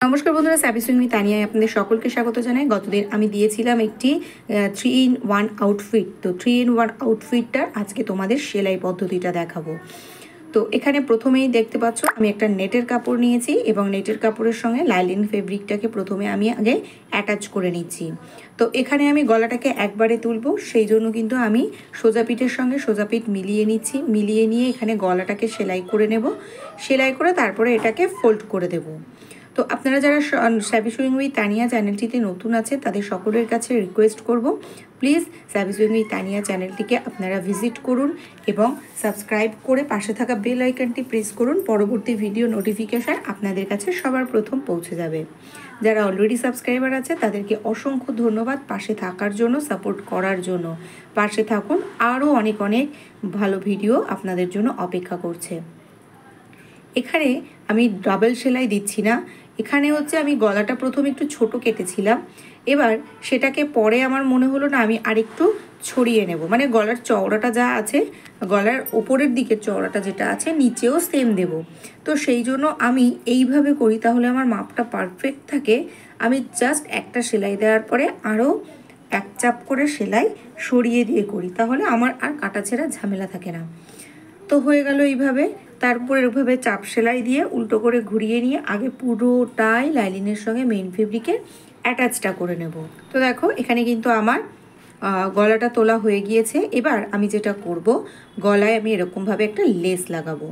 নমস্কার বন্ধুরা, সাবি সুইমি তানিয়ায় আপনাদের সকলকে স্বাগত জানাই। গতদিন আমি দিয়েছিলাম একটি 3-in-1 আউটফিট। তো 3-in-1 আউটফিটটার আজকে তোমাদের সেলাই পদ্ধতিটা দেখাবো। তো এখানে প্রথমেই দেখতে পাচ্ছ আমি একটা নেটের কাপড় নিয়েছি এবং নেটের কাপড়ের সঙ্গে লাইলিন ফেব্রিকটাকে প্রথমে আমি আগে অ্যাটাচ করে নিচ্ছি। তো এখানে আমি গলাটাকে একবারে তুলবো, সেই জন্য কিন্তু আমি সোজা পিঠের সঙ্গে সোজা পিঠ মিলিয়ে নিচ্ছি। মিলিয়ে নিয়ে এখানে গলাটাকে সেলাই করে নেব। সেলাই করে তারপরে এটাকে ফোল্ড করে দেবো। তো আপনারা যারা সাবি সুইং উইথ তানিয়া চ্যানেলটিতে নতুন আছে তাদের সকলের কাছে রিকোয়েস্ট করব, প্লিজ সাবি সুইং উইথ তানিয়া চ্যানেলটিকে আপনারা ভিজিট করুন এবং সাবস্ক্রাইব করে পাশে থাকা বেল আইকনটি প্রেস করুন। পরবর্তী ভিডিও নোটিফিকেশান আপনাদের কাছে সবার প্রথম পৌঁছে যাবে। যারা অলরেডি সাবস্ক্রাইবার আছে তাদেরকে অসংখ্য ধন্যবাদ পাশে থাকার জন্য, সাপোর্ট করার জন্য। পাশে থাকুন, আরও অনেক অনেক ভালো ভিডিও আপনাদের জন্য অপেক্ষা করছে। এখানে আমি ডাবল সেলাই দিচ্ছি না, এখানে হচ্ছে আমি গলাটা প্রথমে একটু ছোট কেটেছিলাম, এবার সেটাকে পরে আমার মনে হলো না আমি আরেকটু ছড়িয়ে নেব, মানে গলার চওড়াটা যা আছে, গলার ওপরের দিকের চওড়াটা যেটা আছে নিচেও সেম দেব। তো সেই জন্য আমি এইভাবে করি, তাহলে আমার মাপটা পারফেক্ট থাকে। আমি জাস্ট একটা সেলাই দেওয়ার পরে আরও এক চাপ করে সেলাই সরিয়ে দিয়ে করি, তাহলে আমার আর কাটাছেঁড়া ঝামেলা থাকে না। তো হয়ে গেল এইভাবে। তারপর এভাবে চাপ সেলাই দিয়ে উল্টো করে ঘুরিয়ে নিয়ে আগে পুরোটাই লাইলিনের সঙ্গে মেইন ফেব্রিকের অ্যাটাচটা করে নেব। তো দেখো এখানে কিন্তু আমার গলাটা তোলা হয়ে গিয়েছে। এবার আমি যেটা করব, গলায় আমি এরকমভাবে একটা লেস লাগাবো।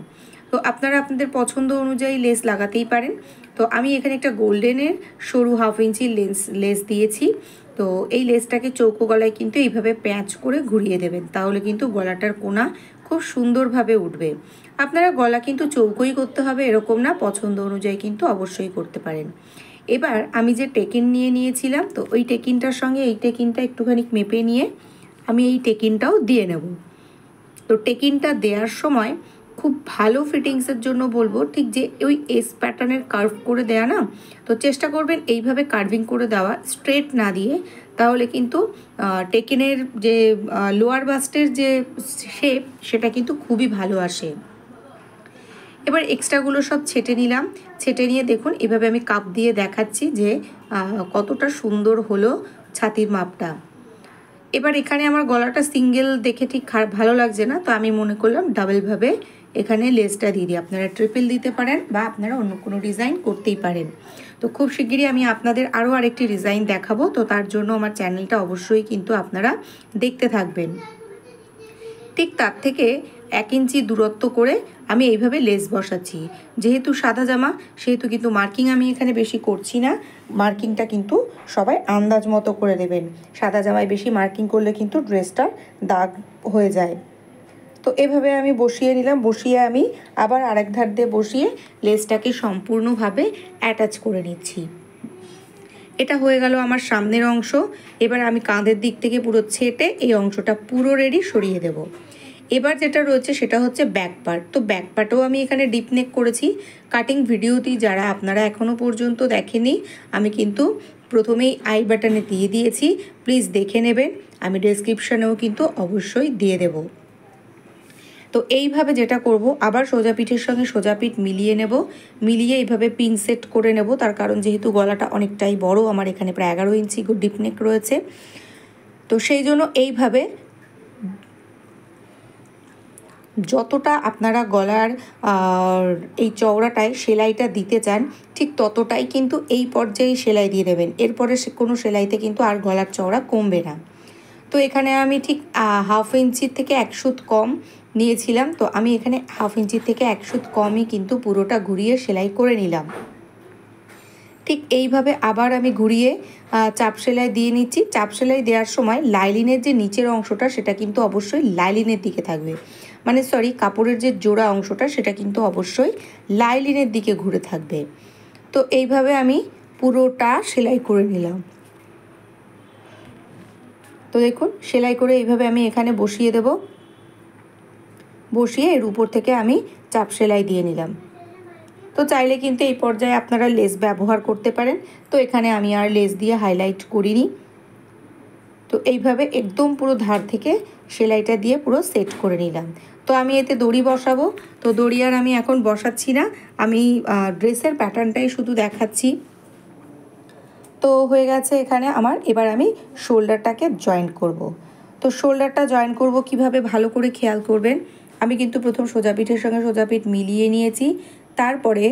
তো আপনারা আপনাদের পছন্দ অনুযায়ী লেস লাগাতেই পারেন। তো আমি এখানে একটা গোল্ডেনের সরু 1/2 ইঞ্চি লেস দিয়েছি। তো এই লেসটাকে চৌকো গলায় কিন্তু এইভাবে প্যাঁচ করে ঘুরিয়ে দেবেন, তাহলে কিন্তু গলাটার কোনা খুব সুন্দরভাবে উঠবে। আপনারা গলা কিন্তু চৌকোই করতে হবে এরকম না, পছন্দ অনুযায়ী কিন্তু অবশ্যই করতে পারেন। এবার আমি যে টেকিন নিয়ে নিয়েছিলাম, তো ওই টেকিনটার সঙ্গে এই টেকিনটা একটুখানি মেপে নিয়ে আমি এই টেকিনটাও দিয়ে নেব। তো টেকিনটা দেওয়ার সময় খুব ভালো ফিটিংসের জন্য বলবো, ঠিক যে ওই এস প্যাটার্নের কার্ভ করে দেয়া না, তো চেষ্টা করবেন এইভাবে কার্ভিং করে দেওয়া, স্ট্রেট না দিয়ে, তাহলে কিন্তু টেকিনের যে লোয়ার বাস্টের যে শেপ সেটা কিন্তু খুবই ভালো আসে। এবার এক্সট্রাগুলো সব ছেটে নিলাম। ছেটে নিয়ে দেখুন এভাবে আমি কাপ দিয়ে দেখাচ্ছি যে কতটা সুন্দর হলো ছাতির মাপটা। এবার এখানে আমার গলাটা সিঙ্গেল দেখে ঠিক ভালো লাগছে না, তো আমি মনে করলাম ডাবলভাবে এখানে লেসটা দিয়ে দিই। আপনারা ট্রিপল দিতে পারেন বা আপনারা অন্য কোনো ডিজাইন করতেই পারেন। তো খুব শিগগিরই আমি আপনাদের আরও আরেকটি ডিজাইন দেখাবো, তো তার জন্য আমার চ্যানেলটা অবশ্যই কিন্তু আপনারা দেখতে থাকবেন। ঠিক তার থেকে 1 ইঞ্চি দূরত্ব করে আমি এইভাবে লেস বসাচ্ছি। যেহেতু সাদা জামা সেহেতু কিন্তু মার্কিং আমি এখানে বেশি করছি না। মার্কিংটা কিন্তু সবাই আন্দাজ মতো করে দেবেন। সাদা জামায় বেশি মার্কিং করলে কিন্তু ড্রেসটার দাগ হয়ে যায়। তো এভাবে আমি বসিয়ে নিলাম। বসিয়ে আমি আবার আরেক ধার দিয়ে বসিয়ে লেসটাকে সম্পূর্ণভাবে অ্যাটাচ করে নিচ্ছি। এটা হয়ে গেল আমার সামনের অংশ। এবার আমি কাঁধের দিক থেকে পুরো ছেটে এই অংশটা পুরো রেডি সরিয়ে দেব। এবার যেটা রয়েছে সেটা হচ্ছে ব্যাক পার্ট। তো ব্যাক পার্টও আমি এখানে ডিপ নেক করেছি। কাটিং ভিডিওটি যারা আপনারা এখনও পর্যন্ত দেখেনি, আমি কিন্তু প্রথমেই আই বাটনে দিয়ে দিয়েছি, প্লিজ দেখে নেবেন। আমি ডেসক্রিপশানেও কিন্তু অবশ্যই দিয়ে দেব। তো এইভাবে যেটা করব, আবার সোজা পিঠের সঙ্গে সোজা পিঠ মিলিয়ে নেব। মিলিয়ে এইভাবে পিন সেট করে নেব, তার কারণ যেহেতু গলাটা অনেকটাই বড়, আমার এখানে প্রায় 11 ইঞ্চি ডিপ নেক রয়েছে। তো সেই জন্য এইভাবে যতটা আপনারা গলার এই চওড়াটায় সেলাইটা দিতে চান ঠিক ততটাই কিন্তু এই পর্যায়ে সেলাই দিয়ে দেবেন। এরপরে কোনো সেলাইতে কিন্তু আর গলার চওড়া কমবে না। তো এখানে আমি ঠিক 1/2 ইঞ্চির থেকে 1 সুত কম নিয়েছিলাম। তো আমি এখানে 1/2 ইঞ্চির থেকে 1 সুত কমই কিন্তু পুরোটা ঘুরিয়ে সেলাই করে নিলাম। ঠিক এইভাবে আবার আমি ঘুরিয়ে চাপ সেলাই দিয়ে নিচ্ছি। চাপ সেলাই দেওয়ার সময় লাইলিনের যে নিচের অংশটা সেটা কিন্তু অবশ্যই লাইলিনের দিকে থাকবে, মানে কাপড়ের যে জোড়া অংশটা সেটা কিন্তু অবশ্যই লাইলিনের দিকে ঘুরে থাকবে। তো এইভাবে আমি পুরোটা সেলাই করে নিলাম। তো দেখুন সেলাই করে এইভাবে আমি এখানে বসিয়ে দেব। বসিয়ে এর উপর থেকে আমি চাপ সেলাই দিয়ে নিলাম। তো চাইলে কিন্তু এই পর্যায়ে আপনারা লেস ব্যবহার করতে পারেন। তো এখানে আমি আর লেস দিয়ে হাইলাইট করিনি। তো এইভাবে একদম পুরো ধার থেকে সেলাইটা দিয়ে পুরো সেট করে নিলাম। তো আমি এতে দড়ি বসাবো। তো দড়ি আর আমি এখন বসাচ্ছি না, আমি ড্রেসের প্যাটার্নটাই শুধু দেখাচ্ছি। তো হয়ে গেছে এখানে আমার। এবার আমি শোল্ডারটাকে জয়েন্ট করব। তো শোল্ডারটা জয়েন করব কিভাবে ভালো করে খেয়াল করবেন। আমি কিন্তু প্রথম সোজা পিঠের সঙ্গে সোজা পিঠ মিলিয়ে নিয়েছি, তারপরে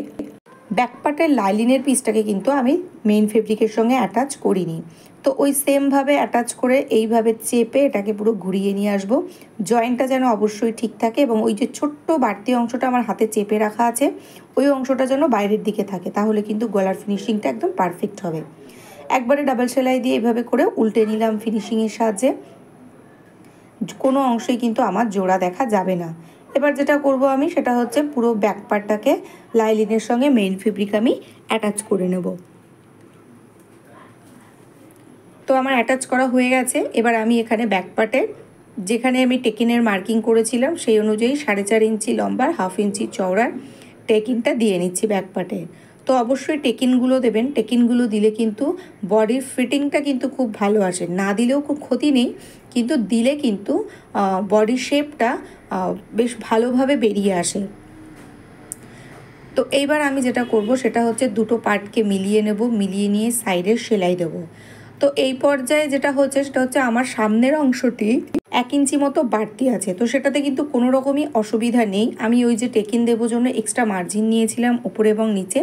ব্যাকপার্টের লাইলিনের পিসটাকে কিন্তু আমি মেইন ফেব্রিকের সঙ্গে অ্যাটাচ করিনি। তো ওই সেমভাবে অ্যাটাচ করে এইভাবে চেপে এটাকে পুরো ঘুরিয়ে নিয়ে আসবো। জয়েন্টটা যেন অবশ্যই ঠিক থাকে এবং ওই যে ছোট্ট বাড়তি অংশটা আমার হাতে চেপে রাখা আছে ওই অংশটা যেন বাইরের দিকে থাকে, তাহলে কিন্তু গলার ফিনিশিংটা একদম পারফেক্ট হবে। একবারে ডাবল সেলাই দিয়ে এইভাবে করে উল্টে নিলাম ফিনিশিংয়ের সাহায্যে। কোনো অংশই কিন্তু আমার জোড়া দেখা যাবে না। এবার যেটা করব আমি সেটা হচ্ছে পুরো ব্যাক পার্টটাকে লাইলিনের সঙ্গে মেইন ফেব্রিক আমি অ্যাটাচ করে নেব। তো আমার অ্যাটাচ করা হয়ে গেছে। এবার আমি এখানে ব্যাক পার্টে যেখানে আমি টেকিনের মার্কিং করেছিলাম সেই অনুযায়ী 4.5 ইঞ্চি লম্বার 1/2 ইঞ্চি চওড়ার টেকিনটা দিয়ে নিচ্ছি ব্যাক পার্টে। তো অবশ্যই টেকিনগুলো দেবেন, টেকিনগুলো দিলে কিন্তু বডির ফিটিংটা কিন্তু খুব ভালো আসে। না দিলেও খুব ক্ষতি নেই, কিন্তু দিলে কিন্তু বডি শেপটা বেশ ভালোভাবে বেরিয়ে আসে। তো এইবার আমি যেটা করব সেটা হচ্ছে দুটো পার্টকে মিলিয়ে নেব, মিলিয়ে নিয়ে সাইডের সেলাই দেব। তো এই পর্যায়ে যেটা হচ্ছে সেটা হচ্ছে আমার সামনের অংশটি 1 ইঞ্চি মতো বাড়তি আছে, তো সেটাতে কিন্তু কোনো রকমই অসুবিধা নেই। আমি ওই যে টেকিন দেবো জন্য এক্সট্রা মার্জিন নিয়েছিলাম উপরে এবং নিচে,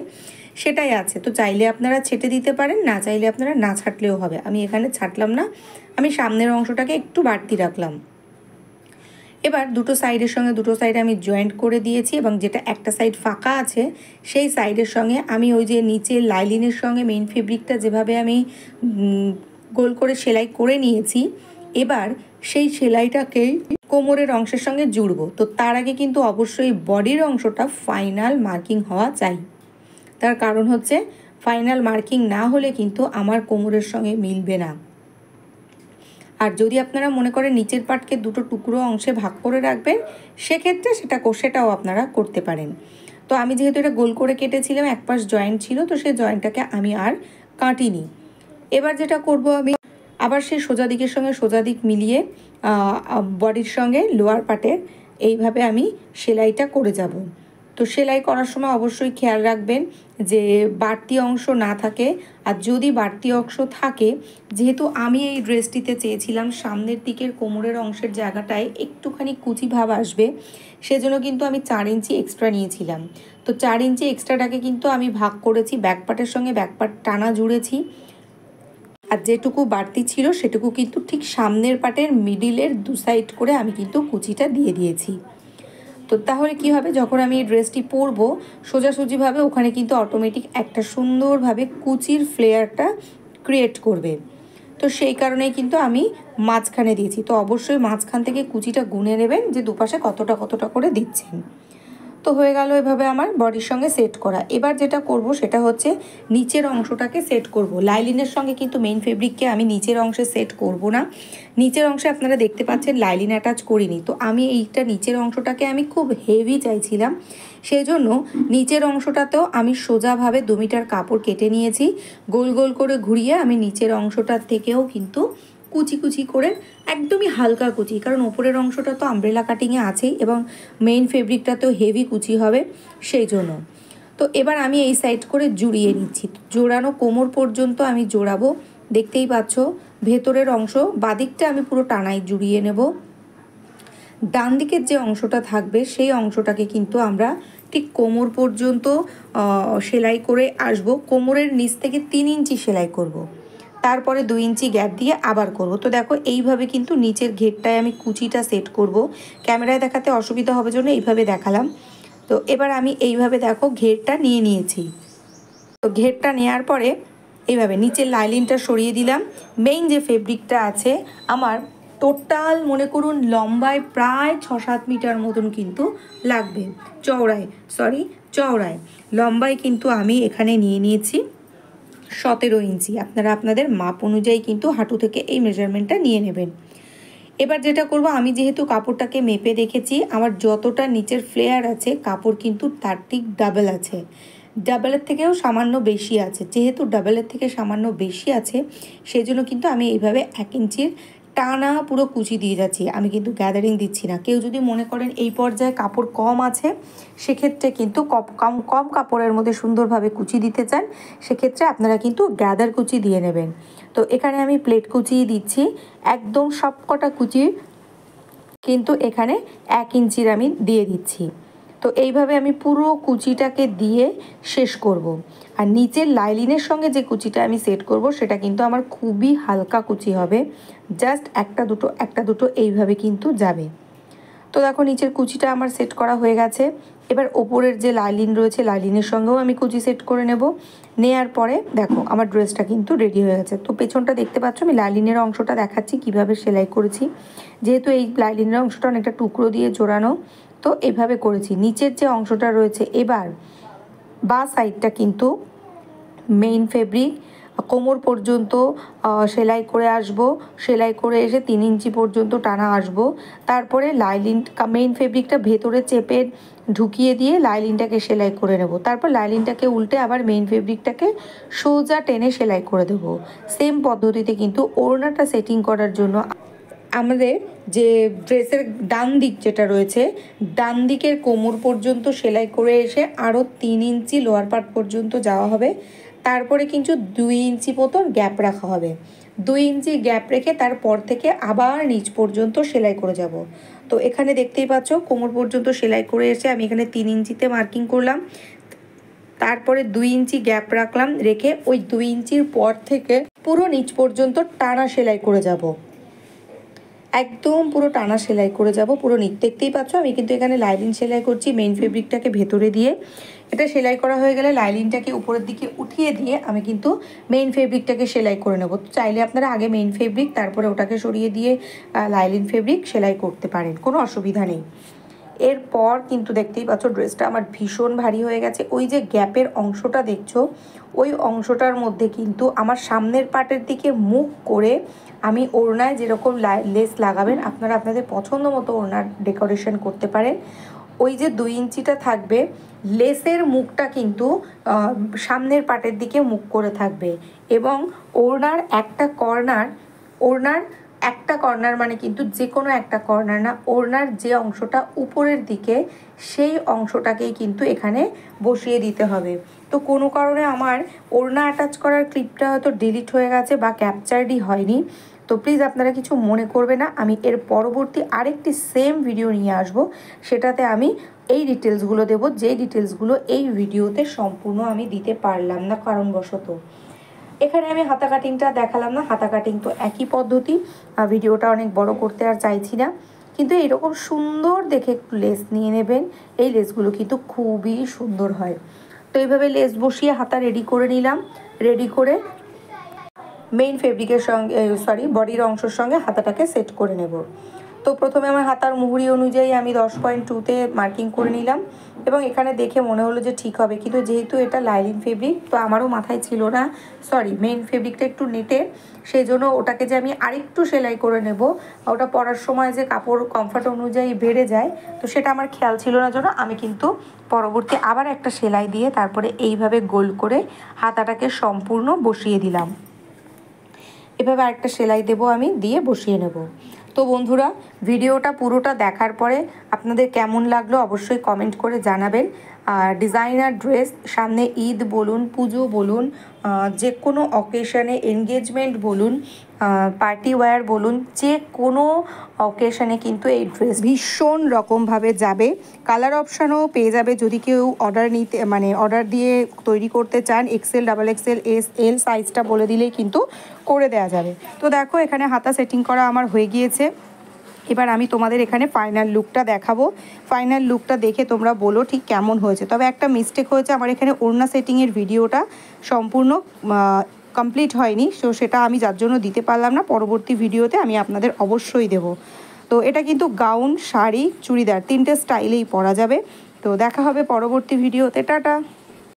সেটাই আছে। তো চাইলে আপনারা ছেটে দিতে পারেন, না চাইলে আপনারা না ছাটলেও হবে। আমি এখানে ছাটলাম না, আমি সামনের অংশটাকে একটু বাড়তি রাখলাম। এবার দুটো সাইডের সঙ্গে দুটো সাইড আমি জয়েন্ট করে দিয়েছি এবং যেটা একটা সাইড ফাঁকা আছে সেই সাইডের সঙ্গে আমি ওই যে নিচে লাইলিনের সঙ্গে মেইন ফেব্রিকটা যেভাবে আমি গোল করে সেলাই করে নিয়েছি, এবার সেই সেলাইটাকেই কোমরের অংশের সঙ্গে জুড়বো। তো তার আগে কিন্তু অবশ্যই বডির অংশটা ফাইনাল মার্কিং হওয়া চাই। তার কারণ হচ্ছে ফাইনাল মার্কিং না হলে কিন্তু আমার কোমরের সঙ্গে মিলবে না। আর যদি আপনারা মনে করেন নিচের পার্টকে দুটো টুকরো অংশে ভাগ করে রাখবেন, সেক্ষেত্রে সেটাও আপনারা করতে পারেন। তো আমি যেহেতু এটা গোল করে কেটেছিলাম, এক পাশ জয়েন্ট ছিল, তো সেই জয়েন্টটাকে আমি আর কাটিনি। এবার যেটা করব আমি আবার সেই সোজা দিকের সঙ্গে সোজা দিক মিলিয়ে বডির সঙ্গে লোয়ার পার্টের এইভাবে আমি সেলাইটা করে যাব। তো সেলাই করার সময় অবশ্যই খেয়াল রাখবেন যে বাড়তি অংশ না থাকে, আর যদি বাড়তি অংশ থাকে, যেহেতু আমি এই ড্রেসটিতে চেয়েছিলাম সামনের দিকের কোমরের অংশের জায়গাটায় একটুখানি কুচি ভাব আসবে, সেজন্য কিন্তু আমি 4 ইঞ্চি এক্সট্রা নিয়েছিলাম। তো 4 ইঞ্চি এক্সট্রাটাকে কিন্তু আমি ভাগ করেছি, ব্যাক পার্টের সঙ্গে ব্যাক পার্ট টানা জুড়েছি, আর যেটুকু বাড়তি ছিল সেটুকু কিন্তু ঠিক সামনের পার্টের মিডিলের দু সাইড করে আমি কিন্তু কুচিটা দিয়ে দিয়েছি। তো তাহলে কি হবে, যখন আমি এই ড্রেসটি পরবো সোজাসুজিভাবে ওখানে কিন্তু অটোমেটিক একটা সুন্দরভাবে কুচির ফ্লেয়ারটা ক্রিয়েট করবে। তো সেই কারণেই কিন্তু আমি মাঝখানে দিয়েছি। তো অবশ্যই মাঝখান থেকে কুচিটা গুনে নেবেন যে দুপাশে কতটা করে দিচ্ছেন। তো হয়ে গেল এভাবে আমার বডির সঙ্গে সেট করা। এবার যেটা করব সেটা হচ্ছে নিচের অংশটাকে সেট করব। লাইলিনের সঙ্গে কিন্তু মেইন ফেব্রিককে আমি নিচের অংশে সেট করব না। নিচের অংশে আপনারা দেখতে পাচ্ছেন লাইলিন অ্যাটাচ করিনি। তো আমি এইটা নিচের অংশটাকে আমি খুব হেভি চাইছিলাম, সেই জন্য নিচের অংশটাতেও আমি সোজাভাবে 2 মিটার কাপড় কেটে নিয়েছি। গোল গোল করে ঘুরিয়ে আমি নিচের অংশটার থেকেও কিন্তু কুচি কুচি করে, একদমই হালকা কুচি, কারণ ওপরের অংশটা তো আমব্রেলা কাটিংয়ে আছেই এবং মেইন ফেব্রিকটাতেও হেভি কুচি হবে সেই জন্য। তো এবার আমি এই সাইড করে জুড়িয়ে নিচ্ছি। জোড়ানো কোমর পর্যন্ত আমি জোড়াবো, দেখতেই পাচ্ছ ভেতরের অংশ বাদিকটা আমি পুরো টানাই জুড়িয়ে নেব। ডান দিকের যে অংশটা থাকবে সেই অংশটাকে কিন্তু আমরা ঠিক কোমর পর্যন্ত সেলাই করে আসব। কোমরের নিচ থেকে 3 ইঞ্চি সেলাই করব, তারপরে 2 ইঞ্চি গ্যাপ দিয়ে আবার করব। তো দেখো এইভাবে কিন্তু নিচের ঘেরটায় আমি কুচিটা সেট করব। ক্যামেরায় দেখাতে অসুবিধা হবে জন্য এইভাবে দেখালাম। তো এবার আমি এইভাবে দেখো ঘেরটা নিয়ে নিয়েছি। তো ঘেরটা নেওয়ার পরে এইভাবে নিচের লাইলিনটা সরিয়ে দিলাম। মেইন যে ফেব্রিকটা আছে আমার টোটাল মনে করুন লম্বায় প্রায় 6-7 মিটার মতন কিন্তু লাগবে, চওড়ায় লম্বায় কিন্তু আমি এখানে নিয়ে নিয়েছি 17 ইঞ্চি। আপনারা আপনাদের মাপ অনুযায়ী কিন্তু হাঁটু থেকে এই মেজারমেন্টটা নিয়ে নেবেন। এবার যেটা করব, আমি যেহেতু কাপড়টাকে মেপে দেখেছি আমার যতটা নিচের ফ্লেয়ার আছে কাপড় কিন্তু তার ঠিক ডাবল আছে, ডাবলের থেকেও সামান্য বেশি আছে। যেহেতু ডাবলের থেকে সামান্য বেশি আছে সেই জন্য কিন্তু আমি এইভাবে 1 ইঞ্চির টানা পুরো কুচি দিয়ে যাচ্ছি, আমি কিন্তু গ্যাদারিং দিচ্ছি না। কেউ যদি মনে করেন এই পর্যায়ে কাপড় কম আছে, সেক্ষেত্রে কিন্তু কম কাপড়ের মধ্যে সুন্দরভাবে কুচি দিতে চান, সেক্ষেত্রে আপনারা কিন্তু গ্যাদার কুচি দিয়ে নেবেন। তো এখানে আমি প্লেট কুচি দিচ্ছি, একদম সব কটা কুচি কিন্তু এখানে 1 ইঞ্চির আমি দিয়ে দিচ্ছি। তো এইভাবে আমি পুরো কুচিটাকে দিয়ে শেষ করব। আর নিচের লাইলিনের সঙ্গে যে কুচিটা আমি সেট করব সেটা কিন্তু আমার খুবই হালকা কুচি হবে, জাস্ট একটা দুটো এইভাবে কিন্তু যাবে। তো দেখো নিচের কুচিটা আমার সেট করা হয়ে গেছে। এবার ওপরের যে লাইলিন রয়েছে, লাইলিনের সঙ্গেও আমি কুচি সেট করে নেব। নেয়ার পরে দেখো আমার ড্রেসটা কিন্তু রেডি হয়ে গেছে। তো পেছনটা দেখতে পাচ্ছ, আমি লাইলিনের অংশটা দেখাচ্ছি কিভাবে সেলাই করেছি। যেহেতু এই লাইলিনের অংশটা অনেকটা টুকরো দিয়ে জোড়ানো, তো এভাবে করেছি। নিচের যে অংশটা রয়েছে, এবার বা সাইডটা কিন্তু মেইন ফেব্রিক কোমর পর্যন্ত সেলাই করে আসব। সেলাই করে এসে 3 ইঞ্চি পর্যন্ত টানা আসব। তারপরে লাইলিন মেইন ফেব্রিকটা ভেতরে চেপে ঢুকিয়ে দিয়ে লাইলিনটাকে সেলাই করে নেব। তারপর লাইলিনটাকে উল্টে আবার মেইন ফেব্রিকটাকে সোজা টেনে সেলাই করে দেব। সেম পদ্ধতিতে কিন্তু ওড়নাটা সেটিং করার জন্য আমাদের যে ড্রেসের ডান দিক যেটা রয়েছে, ডান দিকের কোমর পর্যন্ত সেলাই করে এসে আরও 3 ইঞ্চি লোয়ার পার্ট পর্যন্ত যাওয়া হবে। তারপরে কিন্তু 2 ইঞ্চি মতন গ্যাপ রাখা হবে। 2 ইঞ্চি গ্যাপ রেখে তারপর থেকে আবার নিচ পর্যন্ত সেলাই করে যাব। তো এখানে দেখতেই পাচ্ছ কোমর পর্যন্ত সেলাই করে এসে আমি এখানে 3 ইঞ্চিতে মার্কিং করলাম। তারপরে 2 ইঞ্চি গ্যাপ রাখলাম, রেখে ওই 2 ইঞ্চির পর থেকে পুরো নিচ পর্যন্ত টানা সেলাই করে যাব। একদম পুরো টানা সেলাই করে যাব পুরো নিচ। দেখতেই পাচ্ছ আমি কিন্তু এখানে লাইলিন সেলাই করছি মেইন ফেব্রিকটাকে ভেতরে দিয়ে। এটা সেলাই করা হয়ে গেলে লাইলিনটাকে উপরের দিকে উঠিয়ে দিয়ে আমি কিন্তু মেইন ফেব্রিকটাকে সেলাই করে নেব। চাইলে আপনারা আগে মেইন ফেব্রিক তারপরে ওটাকে সরিয়ে দিয়ে লাইলিন ফেব্রিক সেলাই করতে পারেন, কোনো অসুবিধা নেই। এরপর কিন্তু দেখতেই পাচ্ছ ড্রেসটা আমার ভীষণ ভারী হয়ে গেছে। ওই যে গ্যাপের অংশটা দেখছো, ওই অংশটার মধ্যে কিন্তু আমার সামনের পার্টের দিকে মুখ করে আমি ওড়নায় যেরকম লেস লাগাবেন, আপনারা আপনাদের পছন্দ মতো ওড়নার ডেকোরেশন করতে পারেন। ওই যে 2 ইঞ্চিটা থাকবে, লেসের মুখটা কিন্তু সামনের পার্টের দিকে মুখ করে থাকবে। এবং ওড়নার একটা কর্নার মানে কিন্তু যে কোনো একটা কর্নার না, ওড়নার যে অংশটা উপরের দিকে সেই অংশটাকেই কিন্তু এখানে বসিয়ে দিতে হবে। তো কোনো কারণে আমার ওড়না অ্যাটাচ করার ক্লিপটা হয়তো ডিলিট হয়ে গেছে বা ক্যাপচারডই হয়নি, তো প্লিজ আপনারা কিছু মনে করবে না। আমি এর পরবর্তী আরেকটি সেম ভিডিও নিয়ে আসব, সেটাতে আমি এই ডিটেলসগুলো দেবো, যে ডিটেলসগুলো এই ভিডিওতে সম্পূর্ণ আমি দিতে পারলাম না কারণবশত। এখানে আমি হাতা কাটিংটা দেখালাম না, হাতা কাটিং তো একই পদ্ধতি। ভিডিওটা অনেক বড় করতে আর চাইছি না, কিন্তু এরকম সুন্দর দেখে একটু লেস নিয়ে নেবেন। এই লেসগুলো কিন্তু খুবই সুন্দর হয়। তো এইভাবে লেস বসিয়ে হাতা রেডি করে নিলাম। রেডি করে মেইন ফেব্রিকের সঙ্গে বডির অংশের সঙ্গে হাতাটাকে সেট করে নেব। তো প্রথমে আমার হাতার মুহুরি অনুযায়ী আমি 10.2তে মার্কিং করে নিলাম এবং এখানে দেখে মনে হলো যে ঠিক হবে, কিন্তু যেহেতু এটা লাইলিন ফেব্রিক, তো আমারও মাথায় ছিল না, মেইন ফেব্রিকটা একটু নেটে, সেই জন্য ওটাকে যে আমি আরেকটু সেলাই করে নেব, ওটা পরার সময় যে কাপড় কমফর্ট অনুযায়ী বেড়ে যায়, তো সেটা আমার খেয়াল ছিল না, জন্য আমি কিন্তু পরবর্তী আবার একটা সেলাই দিয়ে তারপরে এইভাবে গোল করে হাতাটাকে সম্পূর্ণ বসিয়ে দিলাম। এভাবে আরেকটা সেলাই দেবো আমি, দিয়ে বসিয়ে নেব। তো বন্ধুরা, ভিডিওটা পুরোটা দেখার পরে আপনাদের কেমন লাগলো অবশ্যই কমেন্ট করে জানাবেন। আর ডিজাইনার ড্রেস, সামনে ঈদ বলুন, পুজো বলুন, যে কোনো অকেশানে, এনগেজমেন্ট বলুন, পার্টি ওয়্যার বলুন, যে কোনো অকেশানে কিন্তু এই ড্রেস ভীষণ রকমভাবে যাবে। কালার অপশানও পেয়ে যাবে যদি কেউ অর্ডার দিয়ে তৈরি করতে চান। XL, XXL, S, L সাইজটা বলে দিলেই কিন্তু করে দেওয়া যাবে। তো দেখো এখানে হাতা সেটিং করা আমার হয়ে গিয়েছে। এবার আমি তোমাদের এখানে ফাইনাল লুকটা দেখাবো। ফাইনাল লুকটা দেখে তোমরা বলো ঠিক কেমন হয়েছে। তবে একটা মিস্টেক হয়েছে, আমার এখানে ওড়না সেটিংয়ের ভিডিওটা সম্পূর্ণ কমপ্লিট হয়নি, সো সেটা আমি যার জন্য দিতে পারলাম না। পরবর্তী ভিডিওতে আমি আপনাদের অবশ্যই দেব। তো এটা কিন্তু গাউন, শাড়ি, চুড়িদার 3টে স্টাইলেই পরা যাবে। তো দেখা হবে পরবর্তী ভিডিওতে। টাটা।